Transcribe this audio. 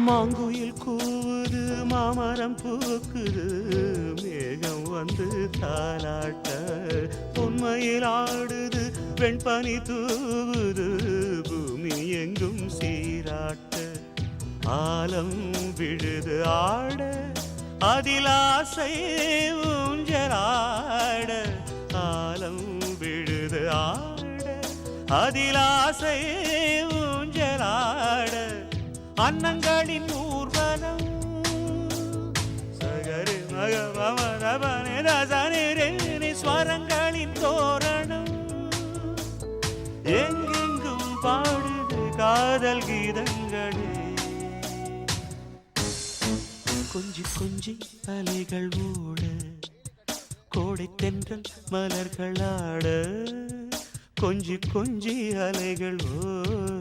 மாங்குயில் கூவுது மாமரம் பூக்குது மேகம் வந்து தாலாட்ட உண்மையில் ஆடுது வெண்பனி தூவுது பூமி எங்கும் சீராட்ட ஆலம் விழுது ஆட அதில் ஆசை ஊஞ்சலாட ஆலம் விழுது ஆட அதில் ஆசை ஊஞ்சலாட அன்னங்களின் ஊர்வலம் சகரி மகமரபனே ரசனி ஸ்வரங்களின் தோரணம் எங்கெங்கும் பாடுது காதல் கீதங்களே கொஞ்சி கொஞ்சி அலைகள் ஓட கோடை தென்றல் மலர்கள் ஆட கொஞ்சி கொஞ்சி அலைகள் ஓட